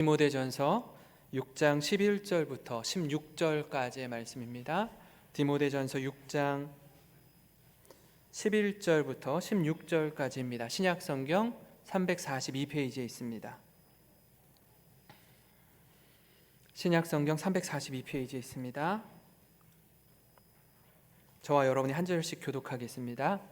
디모데전서 6장 11절부터 16절까지의 말씀입니다. 디모데전서 6장 11절부터 16절까지입니다. 신약성경 342페이지에 있습니다. 신약성경 342페이지에 있습니다. 저와 여러분이 한 절씩 교독하겠습니다.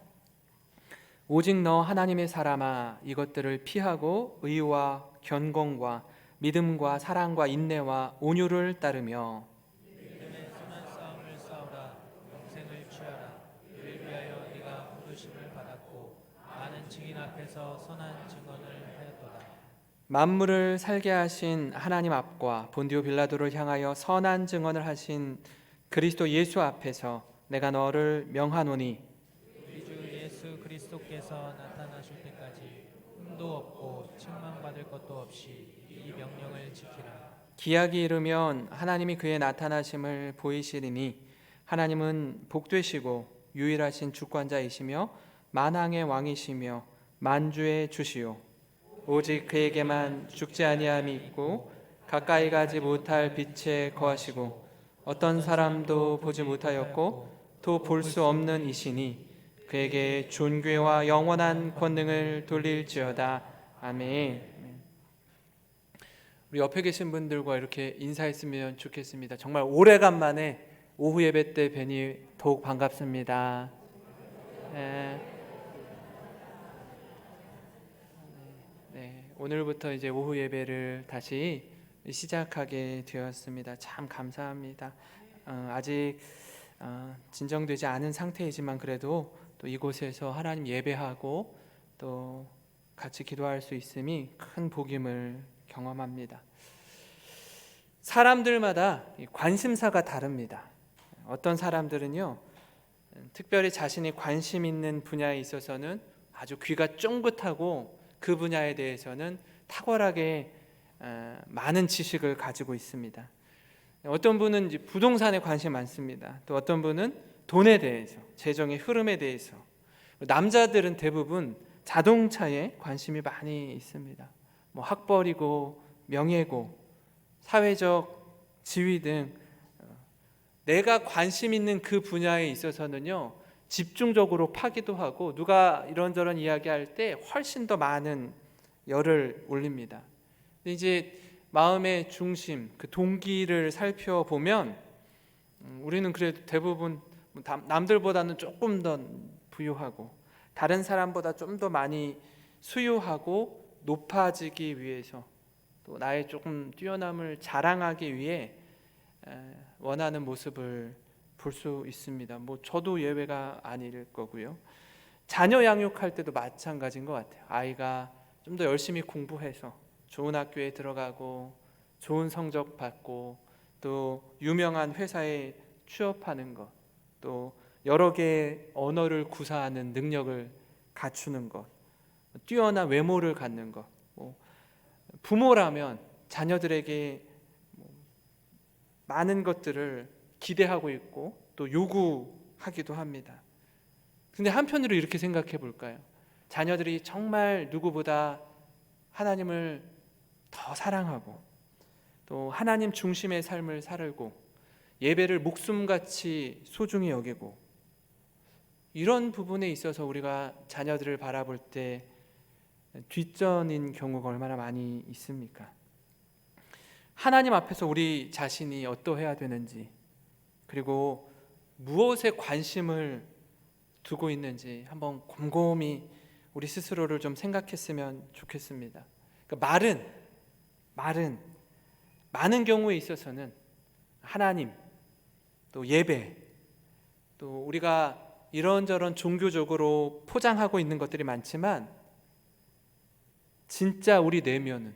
오직 너 하나님의 사람아, 이것들을 피하고 의와 견공과 믿음과 사랑과 인내와 온유를 따르며 믿음의 선한 싸움을 싸우라. 영생을 취하라. 이를 위하여 네가 부르심을 받았고 많은 증인 앞에서 선한 증언을 하였도다. 만물을 살게 하신 하나님 앞과 본디오 빌라도를 향하여 선한 증언을 하신 그리스도 예수 앞에서 내가 너를 명하노니 우리 주 예수 그리스도께서 나타나실 때까지 흠도 없고 책망받을 것도 없이 이 명령을 지키라. 기약이 이르면 하나님이 그의 나타나심을 보이시리니 하나님은 복되시고 유일하신 주권자이시며 만왕의 왕이시며 만주의 주시요 오직 그에게만 죽지 아니함이 있고 가까이 가지 못할 빛에 거하시고 어떤 사람도 보지 못하였고 또 볼 수 없는 이시니 그에게 존귀와 영원한 권능을 돌릴지어다. 아멘. 우리 옆에 계신 분들과 이렇게 인사했으면 좋겠습니다. 정말 오래간만에 오후 예배 때 뵈니 더욱 반갑습니다. 네, 오늘부터 이제 오후 예배를 다시 시작하게 되었습니다. 참 감사합니다. 아직 진정되지 않은 상태이지만 그래도 또 이곳에서 하나님 예배하고 또 같이 기도할 수 있음이 큰 복임을 경험합니다. 사람들마다 관심사가 다릅니다. 어떤 사람들은요, 특별히 자신이 관심 있는 분야에 있어서는 아주 귀가 쫑긋하고 그 분야에 대해서는 탁월하게 많은 지식을 가지고 있습니다. 어떤 분은 이제 부동산에 관심이 많습니다. 또 어떤 분은 돈에 대해서, 재정의 흐름에 대해서. 남자들은 대부분 자동차에 관심이 많이 있습니다. 뭐 학벌이고 명예고 사회적 지위 등 내가 관심 있는 그 분야에 있어서는요, 집중적으로 파기도 하고 누가 이런저런 이야기할 때 훨씬 더 많은 열을 올립니다. 근데 이제 마음의 중심, 그 동기를 살펴보면 우리는 그래도 대부분 남들보다는 조금 더 부유하고 다른 사람보다 좀 더 많이 수유하고 높아지기 위해서 또 나의 조금 뛰어남을 자랑하기 위해 원하는 모습을 볼 수 있습니다. 뭐 저도 예외가 아닐 거고요. 자녀 양육할 때도 마찬가지인 것 같아요. 아이가 좀 더 열심히 공부해서 좋은 학교에 들어가고 좋은 성적 받고 또 유명한 회사에 취업하는 것, 또 여러 개의 언어를 구사하는 능력을 갖추는 것, 뛰어난 외모를 갖는 것. 부모라면 자녀들에게 많은 것들을 기대하고 있고 또 요구하기도 합니다. 근데 한편으로 이렇게 생각해 볼까요? 자녀들이 정말 누구보다 하나님을 더 사랑하고 또 하나님 중심의 삶을 살고 예배를 목숨같이 소중히 여기고 이런 부분에 있어서 우리가 자녀들을 바라볼 때 뒷전인 경우가 얼마나 많이 있습니까? 하나님 앞에서 우리 자신이 어떠해야 되는지, 그리고 무엇에 관심을 두고 있는지 한번 곰곰이 우리 스스로를 좀 생각했으면 좋겠습니다. 그러니까 말은 많은 경우에 있어서는 하나님, 또 예배, 또 우리가 이런저런 종교적으로 포장하고 있는 것들이 많지만 진짜 우리 내면은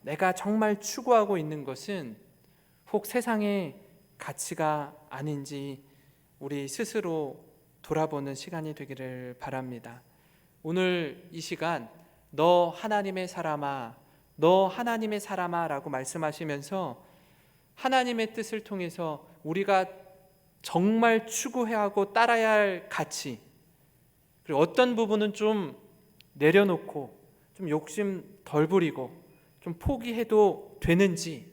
내가 정말 추구하고 있는 것은 혹 세상의 가치가 아닌지 우리 스스로 돌아보는 시간이 되기를 바랍니다. 오늘 이 시간 너 하나님의 사람아, 너 하나님의 사람아 라고 말씀하시면서 하나님의 뜻을 통해서 우리가 정말 추구해야 하고 따라야 할 가치, 그리고 어떤 부분은 좀 내려놓고 좀 욕심 덜 부리고 좀 포기해도 되는지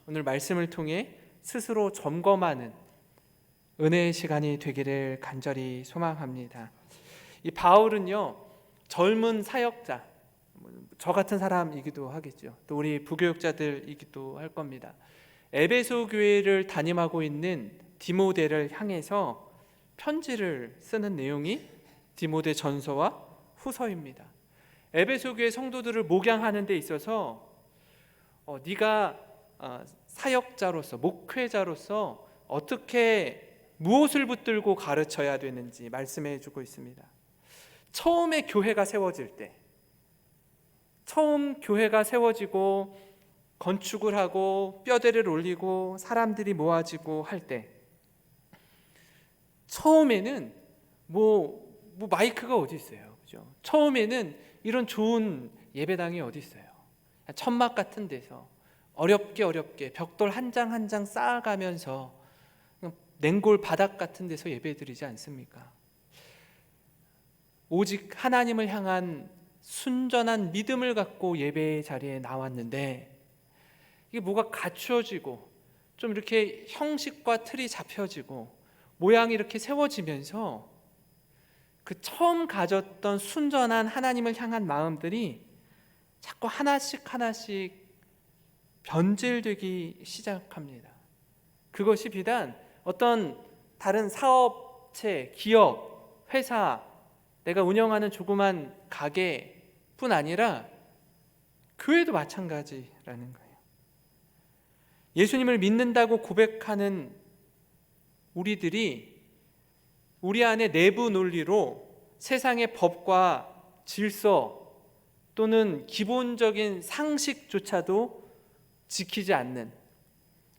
오늘 말씀을 통해 스스로 점검하는 은혜의 시간이 되기를 간절히 소망합니다. 이 바울은요, 젊은 사역자, 저 같은 사람이기도 하겠죠. 또 우리 부교육자들이기도 할 겁니다. 에베소 교회를 담임하고 있는 디모데를 향해서 편지를 쓰는 내용이 디모데 전서와 후서입니다. 에베소 교회 성도들을 목양하는 데 있어서 네가 사역자로서, 목회자로서 어떻게 무엇을 붙들고 가르쳐야 되는지 말씀해 주고 있습니다. 처음에 교회가 세워질 때, 처음 교회가 세워지고 건축을 하고 뼈대를 올리고 사람들이 모아지고 할 때, 처음에는 뭐 마이크가 어디 있어요, 그죠? 처음에는 이런 좋은 예배당이 어디 있어요? 천막 같은 데서 어렵게 벽돌 한 장 한 장 쌓아가면서 냉골 바닥 같은 데서 예배드리지 않습니까? 오직 하나님을 향한 순전한 믿음을 갖고 예배의 자리에 나왔는데, 이게 뭐가 갖추어지고 좀 이렇게 형식과 틀이 잡혀지고 모양이 이렇게 세워지면서 그 처음 가졌던 순전한 하나님을 향한 마음들이 자꾸 하나씩 변질되기 시작합니다. 그것이 비단 어떤 다른 사업체, 기업, 회사, 내가 운영하는 조그만 가게뿐 아니라 교회도 마찬가지라는 거예요. 예수님을 믿는다고 고백하는 우리들이 우리 안에 내부 논리로 세상의 법과 질서 또는 기본적인 상식조차도 지키지 않는,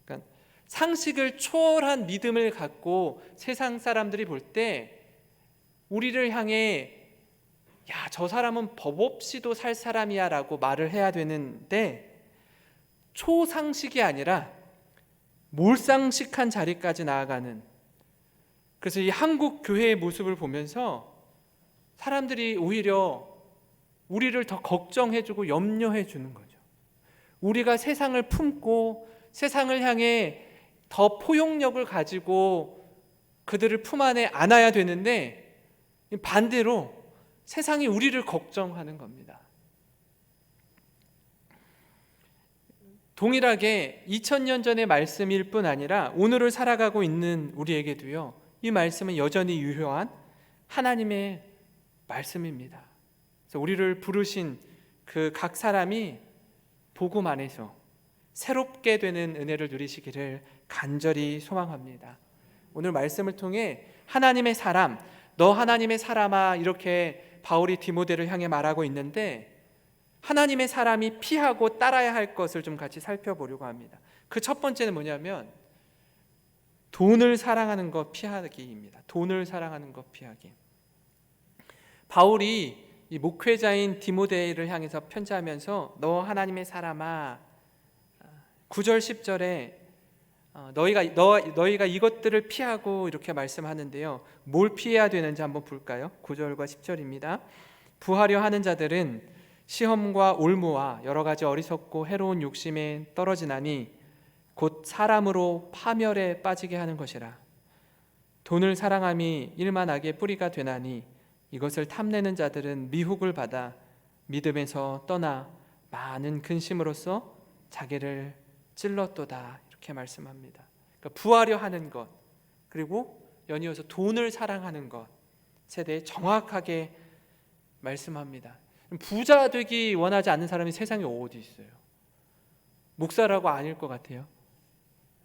그러니까 상식을 초월한 믿음을 갖고 세상 사람들이 볼 때 우리를 향해 야, 저 사람은 법 없이도 살 사람이야 라고 말을 해야 되는데, 초상식이 아니라 몰상식한 자리까지 나아가는, 그래서 이 한국 교회의 모습을 보면서 사람들이 오히려 우리를 더 걱정해주고 염려해주는 거죠. 우리가 세상을 품고 세상을 향해 더 포용력을 가지고 그들을 품 안에 안아야 되는데, 반대로 세상이 우리를 걱정하는 겁니다. 동일하게 2000년 전의 말씀일 뿐 아니라 오늘을 살아가고 있는 우리에게도요, 이 말씀은 여전히 유효한 하나님의 말씀입니다. 그래서 우리를 부르신 그 각 사람이 복음 안에서 새롭게 되는 은혜를 누리시기를 간절히 소망합니다. 오늘 말씀을 통해 하나님의 사람, 너 하나님의 사람아, 이렇게 바울이 디모데를 향해 말하고 있는데, 하나님의 사람이 피하고 따라야 할 것을 좀 같이 살펴보려고 합니다. 그 첫 번째는 뭐냐면 돈을 사랑하는 것 피하기입니다. 돈을 사랑하는 것 피하기. 바울이 이 목회자인 디모데를 향해서 편지하면서 너 하나님의 사람아, 9절 10절에 너희가 이것들을 피하고 이렇게 말씀하는데요, 뭘 피해야 되는지 한번 볼까요? 9절과 10절입니다. 부하려 하는 자들은 시험과 올무와 여러 가지 어리석고 해로운 욕심에 떨어지나니 곧 사람으로 파멸에 빠지게 하는 것이라. 돈을 사랑함이 일만 악의 뿌리가 되나니 이것을 탐내는 자들은 미혹을 받아 믿음에서 떠나 많은 근심으로써 자기를 찔렀도다, 이렇게 말씀합니다. 그러니까 부하려 하는 것, 그리고 연이어서 돈을 사랑하는 것에 대해 정확하게 말씀합니다. 부자 되기 원하지 않는 사람이 세상에 어디 있어요? 목사라고 아닐 것 같아요?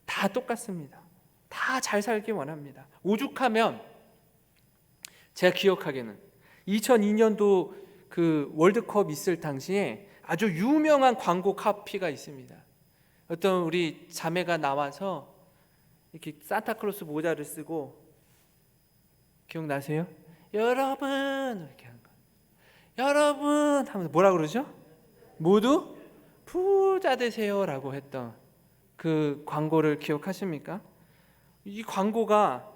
다 똑같습니다. 다 잘 살기 원합니다. 오죽하면 제가 기억하기에는 2002년도 그 월드컵 있을 당시에 아주 유명한 광고 카피가 있습니다. 어떤 우리 자매가 나와서 이렇게 산타클로스 모자를 쓰고, 기억나세요? 여러분 이렇게 하는 거. 여러분 하면서 뭐라 그러죠? 모두 부자 되세요라고 했던 그 광고를 기억하십니까? 이 광고가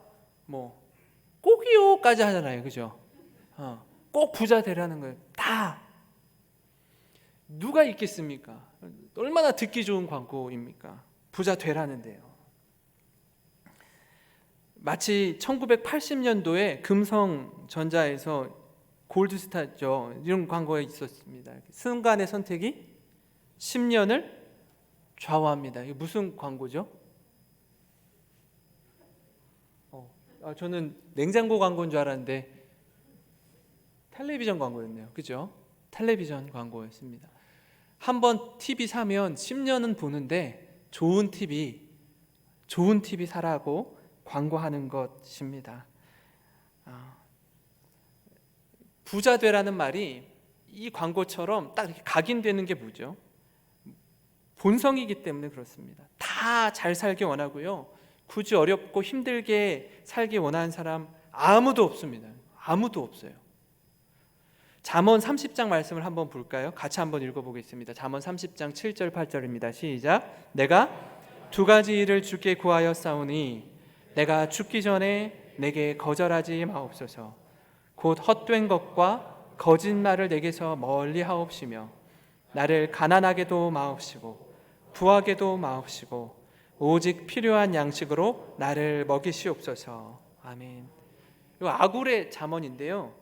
뭐 꼭이요까지 하잖아요, 그죠? 꼭 부자 되라는 거예요. 다 누가 있겠습니까? 얼마나 듣기 좋은 광고입니까? 부자 되라는데요. 마치 1980년도에 금성전자에서 골드스타죠, 이런 광고가 있었습니다. 순간의 선택이 10년을 좌우합니다. 이게 무슨 광고죠? 저는 냉장고 광고인 줄 알았는데 텔레비전 광고였네요. 그죠? 텔레비전 광고였습니다. 한번 TV 사면 10년은 보는데 좋은 TV 사라고 광고하는 것입니다. 부자 되라는 말이 이 광고처럼 딱 이렇게 각인되는 게 뭐죠? 본성이기 때문에 그렇습니다. 다 잘 살기 원하고요, 굳이 어렵고 힘들게 살기 원하는 사람 아무도 없습니다. 아무도 없어요. 잠언 30장 말씀을 한번 볼까요? 같이 한번 읽어보겠습니다. 잠언 30장 7절 8절입니다. 시작. 내가 두 가지 일을 주께 구하였사오니 내가 죽기 전에 내게 거절하지 마옵소서. 곧 헛된 것과 거짓말을 내게서 멀리 하옵시며 나를 가난하게도 마옵시고 부하게도 마옵시고 오직 필요한 양식으로 나를 먹이시옵소서. 아멘. 이 아굴의 잠언인데요,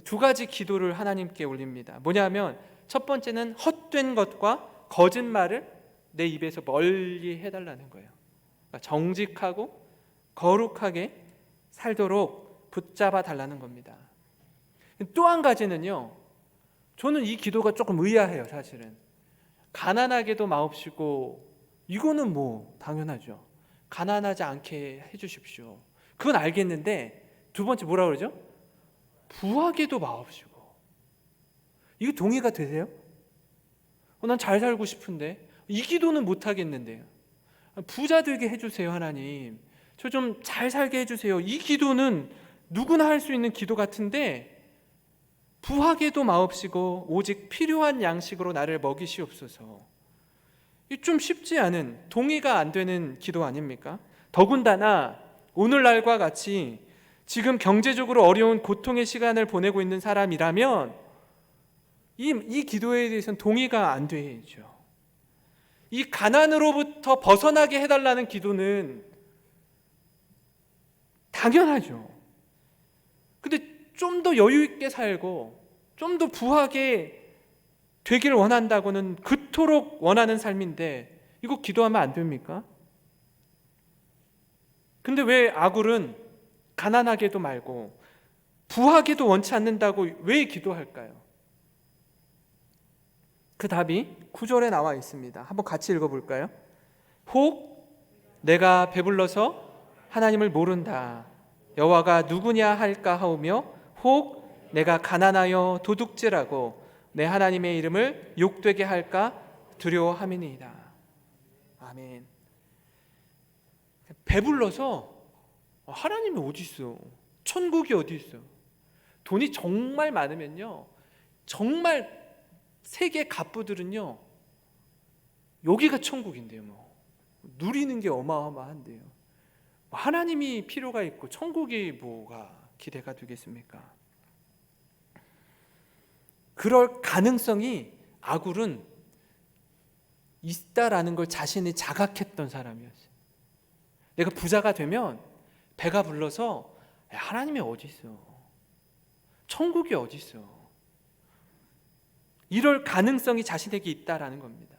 두 가지 기도를 하나님께 올립니다. 뭐냐면 첫 번째는 헛된 것과 거짓말을 내 입에서 멀리 해달라는 거예요. 그러니까 정직하고 거룩하게 살도록 붙잡아 달라는 겁니다. 또 한 가지는요, 저는 이 기도가 조금 의아해요. 사실은 가난하게도 마옵시고, 이거는 뭐 당연하죠. 가난하지 않게 해주십시오. 그건 알겠는데 두 번째 뭐라 그러죠? 부하게도 마옵시고. 이거 동의가 되세요? 난 잘 살고 싶은데 이 기도는 못 하겠는데요. 부자 되게 해주세요 하나님, 저 좀 잘 살게 해주세요. 이 기도는 누구나 할 수 있는 기도 같은데 부하게도 마옵시고 오직 필요한 양식으로 나를 먹이시옵소서. 이 좀 쉽지 않은, 동의가 안 되는 기도 아닙니까? 더군다나 오늘날과 같이 지금 경제적으로 어려운 고통의 시간을 보내고 있는 사람이라면 이 기도에 대해서는 동의가 안 되죠. 이 가난으로부터 벗어나게 해달라는 기도는 당연하죠. 근데 좀 더 여유 있게 살고 좀 더 부하게 되길 원한다고는 그토록 원하는 삶인데 이거 기도하면 안 됩니까? 근데 왜 아굴은 가난하게도 말고 부하게도 원치 않는다고 왜 기도할까요? 그 답이 9절에 나와 있습니다. 한번 같이 읽어볼까요? 혹 내가 배불러서 하나님을 모른다, 여호와가 누구냐 할까 하오며 혹 내가 가난하여 도둑질하고 내 하나님의 이름을 욕되게 할까 두려워함이니이다. 아멘. 배불러서 하나님이 어디 있어? 천국이 어디 있어? 돈이 정말 많으면요, 정말 세계 갑부들은요 여기가 천국인데요, 뭐 누리는 게 어마어마한데요. 하나님이 필요가 있고 천국이 뭐가 기대가 되겠습니까? 그럴 가능성이 아굴은 있다라는 걸 자신이 자각했던 사람이었어요. 내가 부자가 되면 배가 불러서 하나님이 어디 있어? 천국이 어디 있어? 이럴 가능성이 자신에게 있다라는 겁니다.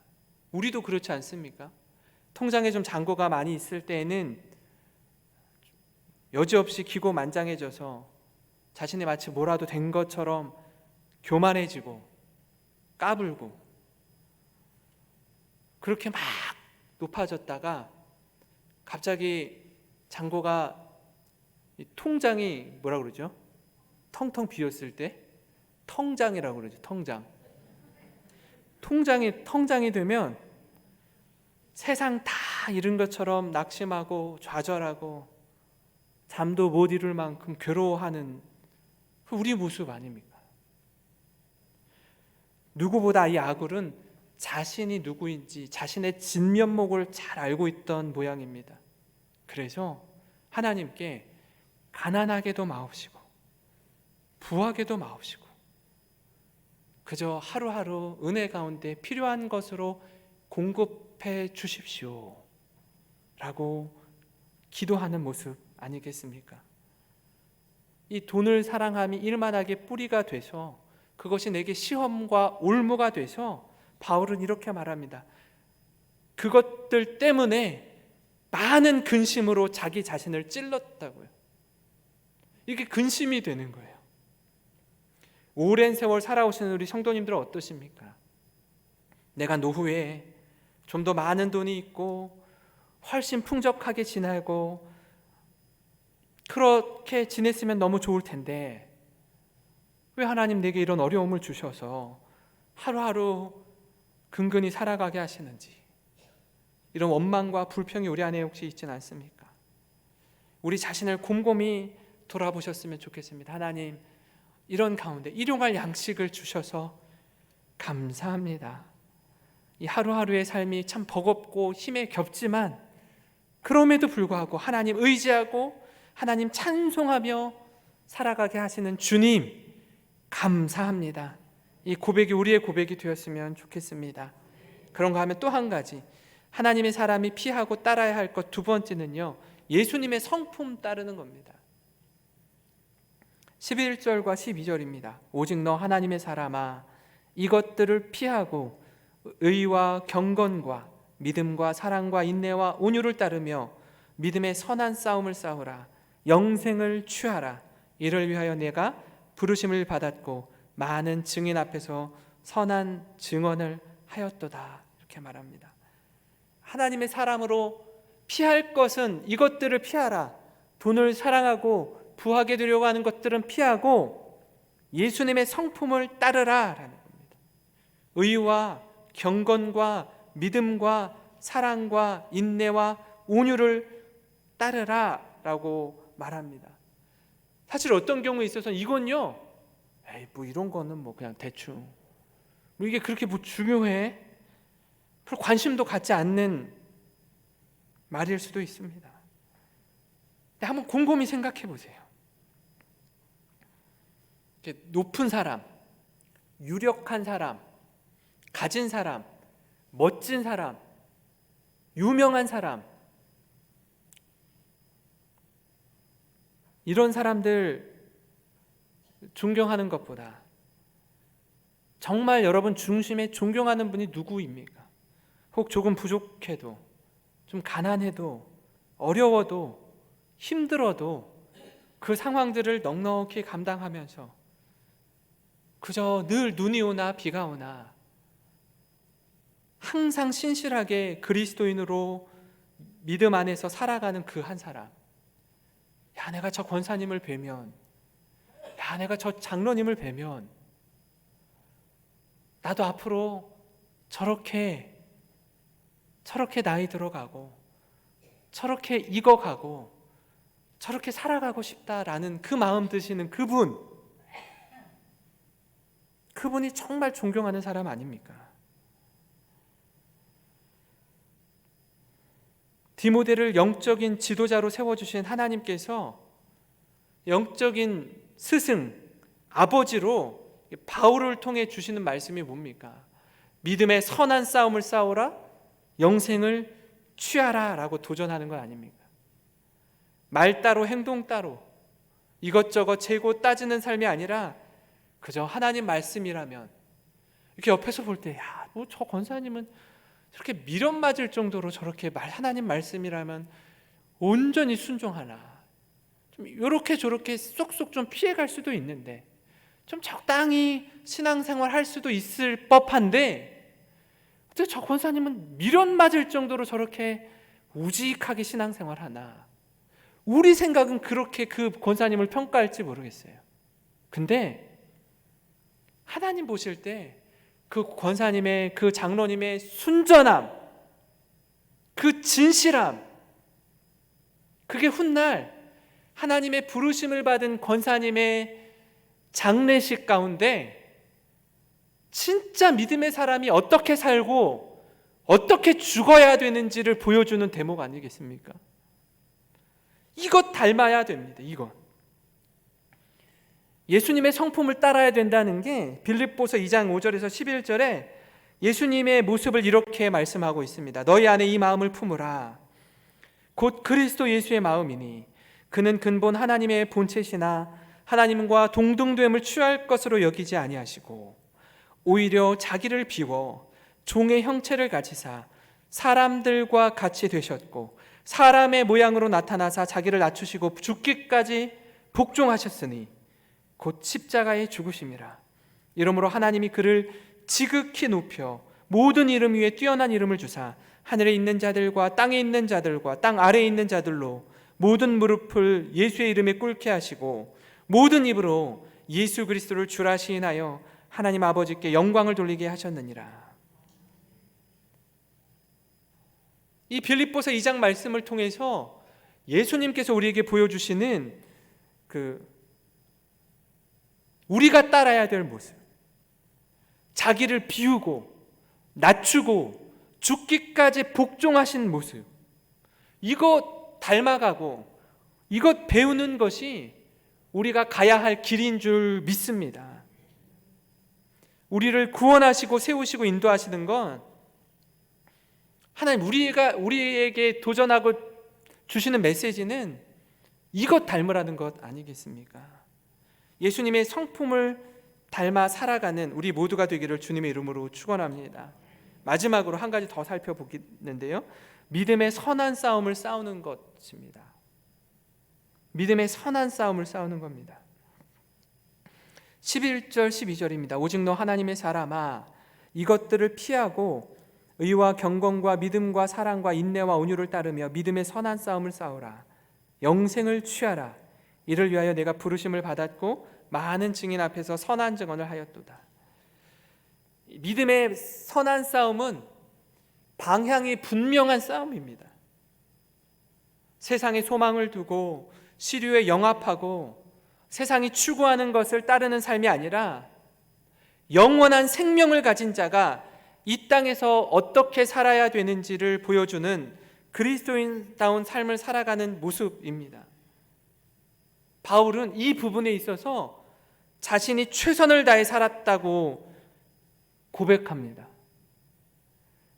우리도 그렇지 않습니까? 통장에 좀 잔고가 많이 있을 때에는 여지없이 기고만장해져서 자신이 마치 뭐라도 된 것처럼 교만해지고 까불고 그렇게 막 높아졌다가 갑자기 잔고가, 통장이 뭐라 그러죠? 텅텅 비었을 때 텅장이라고 그러죠. 통장이 되면 세상 다 잃은 것처럼 낙심하고 좌절하고 잠도 못 이룰 만큼 괴로워하는 우리 모습 아닙니까? 누구보다 이 아굴은 자신이 누구인지 자신의 진면목을 잘 알고 있던 모양입니다. 그래서 하나님께 가난하게도 마옵시고 부하게도 마옵시고 그저 하루하루 은혜 가운데 필요한 것으로 공급해 주십시오 라고 기도하는 모습 아니겠습니까? 이 돈을 사랑함이 일만하게 뿌리가 돼서 그것이 내게 시험과 올무가 돼서 바울은 이렇게 말합니다. 그것들 때문에 많은 근심으로 자기 자신을 찔렀다고요. 이게 근심이 되는 거예요. 오랜 세월 살아오신 우리 성도님들은 어떠십니까? 내가 노후에 좀 더 많은 돈이 있고 훨씬 풍족하게 지내고 그렇게 지냈으면 너무 좋을 텐데 왜 하나님 내게 이런 어려움을 주셔서 하루하루 근근히 살아가게 하시는지, 이런 원망과 불평이 우리 안에 혹시 있지는 않습니까? 우리 자신을 곰곰이 돌아보셨으면 좋겠습니다. 하나님, 이런 가운데 일용할 양식을 주셔서 감사합니다. 이 하루하루의 삶이 참 버겁고 힘에 겹지만 그럼에도 불구하고 하나님 의지하고 하나님 찬송하며 살아가게 하시는 주님 감사합니다. 이 고백이 우리의 고백이 되었으면 좋겠습니다. 그런가 하면 또 한 가지, 하나님의 사람이 피하고 따라야 할 것 두 번째는요, 예수님의 성품 따르는 겁니다. 11절과 12절입니다. 오직 너 하나님의 사람아, 이것들을 피하고 의와 경건과 믿음과 사랑과 인내와 온유를 따르며 믿음의 선한 싸움을 싸우라. 영생을 취하라. 이를 위하여 내가 부르심을 받았고 많은 증인 앞에서 선한 증언을 하였도다. 이렇게 말합니다. 하나님의 사람으로 피할 것은 이것들을 피하라. 돈을 사랑하고 부하게 되려고 하는 것들은 피하고 예수님의 성품을 따르라 라는 겁니다. 의와 경건과 믿음과 사랑과 인내와 온유를 따르라 라고 말합니다. 사실 어떤 경우에 있어서는 이건요, 에이 뭐 이런 거는 뭐 그냥 대충, 뭐 이게 그렇게 뭐 중요해? 별 관심도 갖지 않는 말일 수도 있습니다. 근데 한번 곰곰이 생각해 보세요. 높은 사람, 유력한 사람, 가진 사람, 멋진 사람, 유명한 사람, 이런 사람들 존경하는 것보다 정말 여러분 중심에 존경하는 분이 누구입니까? 혹 조금 부족해도, 좀 가난해도, 어려워도, 힘들어도 그 상황들을 넉넉히 감당하면서 그저 늘 눈이 오나 비가 오나 항상 신실하게 그리스도인으로 믿음 안에서 살아가는 그 한 사람, 야 내가 저 권사님을 뵈면, 야 내가 저 장로님을 뵈면 나도 앞으로 저렇게 나이 들어가고 저렇게 익어가고 저렇게 살아가고 싶다라는 그 마음 드시는 그분이 정말 존경하는 사람 아닙니까? 디모데를 영적인 지도자로 세워주신 하나님께서 영적인 스승, 아버지로 바울을 통해 주시는 말씀이 뭡니까? 믿음의 선한 싸움을 싸우라, 영생을 취하라 라고 도전하는 건 아닙니까? 말 따로 행동 따로 이것저것 재고 따지는 삶이 아니라 그저 하나님 말씀이라면, 이렇게 옆에서 볼 때 야, 뭐 저 권사님은 저렇게 미련 맞을 정도로 저렇게 하나님 말씀이라면 온전히 순종하나, 좀 이렇게 저렇게 쏙쏙 좀 피해갈 수도 있는데, 좀 적당히 신앙생활 할 수도 있을 법한데, 근데 저 권사님은 미련 맞을 정도로 저렇게 우직하게 신앙생활 하나. 우리 생각은 그렇게 그 권사님을 평가할지 모르겠어요. 근데 하나님 보실 때 그 권사님의, 그 장로님의 순전함, 그 진실함, 그게 훗날 하나님의 부르심을 받은 권사님의 장례식 가운데 진짜 믿음의 사람이 어떻게 살고 어떻게 죽어야 되는지를 보여주는 대목 예수님의 성품을 따라야 된다는 게 빌립보서 2장 5절에서 11절에 예수님의 모습을 이렇게 말씀하고 있습니다. 너희 안에 이 마음을 품으라. 곧 그리스도 예수의 마음이니 그는 근본 하나님의 본체시나 하나님과 동등됨을 취할 것으로 여기지 아니하시고 오히려 자기를 비워 종의 형체를 가지사 사람들과 같이 되셨고 사람의 모양으로 나타나사 자기를 낮추시고 죽기까지 복종하셨으니 곧 십자가의 죽으심이라. 이러므로 하나님이 그를 지극히 높여 모든 이름 위에 뛰어난 이름을 주사 하늘에 있는 자들과 땅에 있는 자들과 땅 아래에 있는 자들로 모든 무릎을 예수의 이름에 꿇게 하시고 모든 입으로 예수 그리스도를 주라 시인하여 하나님 아버지께 영광을 돌리게 하셨느니라. 이 빌립보서 2장 말씀을 통해서 예수님께서 우리에게 보여주시는 우리가 따라야 될 모습, 자기를 비우고 낮추고 죽기까지 복종하신 모습, 이것 닮아가고 이것 배우는 것이 우리가 가야 할 길인 줄 믿습니다. 우리를 구원하시고 세우시고 인도하시는 건 하나님 우리에게 도전하고 주시는 메시지는 이것 닮으라는 것 아니겠습니까? 예수님의 성품을 닮아 살아가는 우리 모두가 되기를 주님의 이름으로 축원합니다. 마지막으로 한 가지 더 살펴보겠는데요, 믿음의 선한 싸움을 싸우는 것입니다. 믿음의 선한 싸움을 싸우는 겁니다. 11절 12절입니다. 오직 너 하나님의 사람아 이것들을 피하고 의와 경건과 믿음과 사랑과 인내와 온유를 따르며 믿음의 선한 싸움을 싸우라. 영생을 취하라. 이를 위하여 내가 부르심을 받았고 많은 증인 앞에서 선한 증언을 하였도다. 믿음의 선한 싸움은 방향이 분명한 싸움입니다. 세상에 소망을 두고 시류에 영합하고 세상이 추구하는 것을 따르는 삶이 아니라 영원한 생명을 가진 자가 이 땅에서 어떻게 살아야 되는지를 보여주는 그리스도인다운 삶을 살아가는 모습입니다. 바울은 이 부분에 있어서 자신이 최선을 다해 살았다고 고백합니다.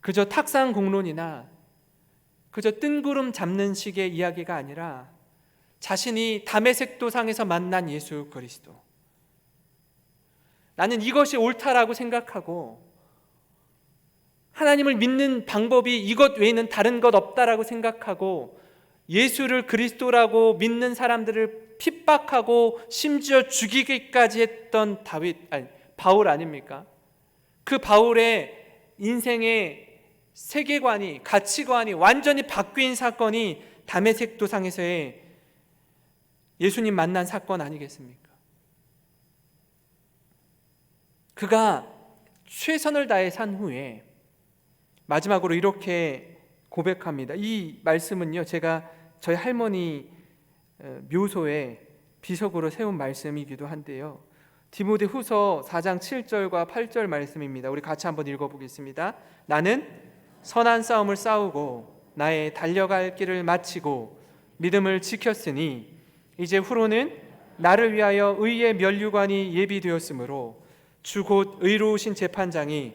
그저 탁상 공론이나 그저 뜬구름 잡는 식의 이야기가 아니라 자신이 다메섹 도상에서 만난 예수 그리스도, 나는 이것이 옳다라고 생각하고 하나님을 믿는 방법이 이것 외에는 다른 것 없다라고 생각하고 예수를 그리스도라고 믿는 사람들을 핍박하고 심지어 죽이기까지 했던 바울 아닙니까? 그 바울의 인생의 세계관이, 가치관이 완전히 바뀐 사건이 다메섹 도상에서의 예수님 만난 사건 아니겠습니까? 그가 최선을 다해 산 후에 마지막으로 이렇게 고백합니다. 이 말씀은요, 제가 저희 할머니 묘소에 비석으로 세운 말씀이기도 한데요, 디모데 후서 4장 7절과 8절 말씀입니다. 우리 같이 한번 읽어보겠습니다. 나는 선한 싸움을 싸우고 나의 달려갈 길을 마치고 믿음을 지켰으니 이제 후로는 나를 위하여 의의 면류관이 예비되었으므로 주 곧 의로우신 재판장이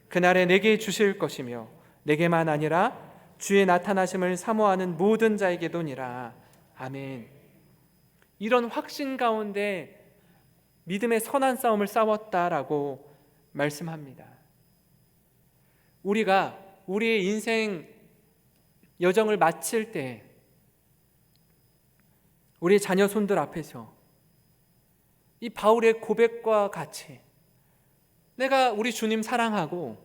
그날에 내게 주실 것이며 내게만 아니라 주의 나타나심을 사모하는 모든 자에게도니라. 아멘. 이런 확신 가운데 믿음의 선한 싸움을 싸웠다라고 말씀합니다. 우리가 우리의 인생 여정을 마칠 때 우리의 자녀 손들 앞에서 이 바울의 고백과 같이 내가 우리 주님 사랑하고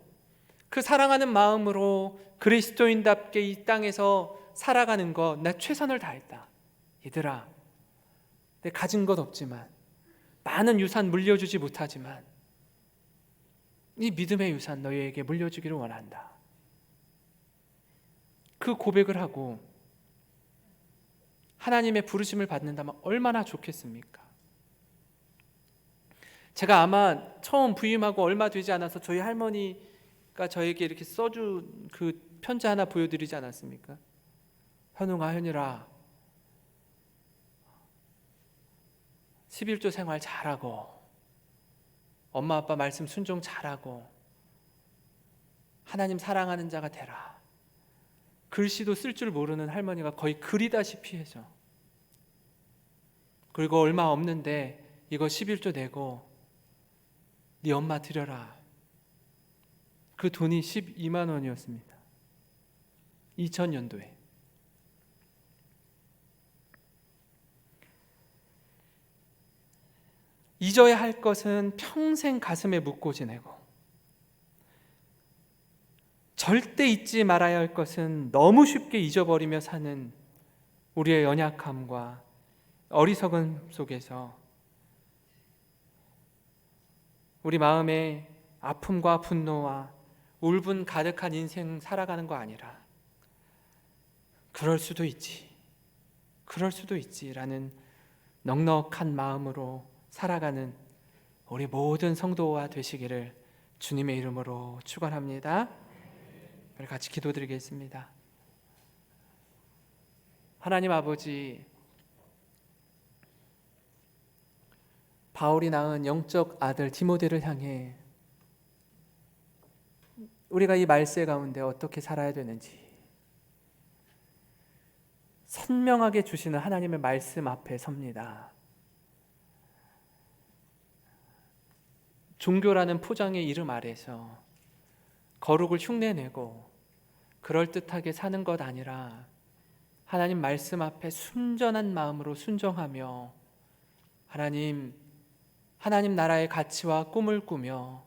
그 사랑하는 마음으로 그리스도인답게 이 땅에서 살아가는 것, 나 최선을 다했다. 얘들아, 내가 가진 것 없지만, 많은 유산 물려주지 못하지만 이 믿음의 유산 너희에게 물려주기를 원한다. 그 고백을 하고 하나님의 부르심을 받는다면 얼마나 좋겠습니까? 제가 아마 처음 부임하고 얼마 되지 않아서 저희 할머니가 저에게 이렇게 써준 그 편지 하나 보여드리지 않았습니까? 현웅아, 현이라, 11조 생활 잘하고 엄마 아빠 말씀 순종 잘하고 하나님 사랑하는 자가 되라. 글씨도 쓸 줄 모르는 할머니가 거의 그리다시피 해서, 그리고 얼마 없는데 이거 11조 내고 네 엄마 드려라. 그 돈이 12만 원이었습니다. 2000년도에. 잊어야 할 것은 평생 가슴에 묻고 지내고, 절대 잊지 말아야 할 것은 너무 쉽게 잊어버리며 사는 우리의 연약함과 어리석음 속에서 우리 마음에 아픔과 분노와 울분 가득한 인생 살아가는 거 아니라, 그럴 수도 있지라는 넉넉한 마음으로 살아가는 우리 모든 성도가 되시기를 주님의 이름으로 축원합니다. 우리 같이 기도드리겠습니다. 하나님 아버지, 바울이 낳은 영적 아들 디모데를 향해 우리가 이 말세 가운데 어떻게 살아야 되는지 선명하게 주시는 하나님의 말씀 앞에 섭니다. 종교라는 포장의 이름 아래서 거룩을 흉내내고 그럴듯하게 사는 것 아니라 하나님 말씀 앞에 순전한 마음으로 순종하며 하나님 나라의 가치와 꿈을 꾸며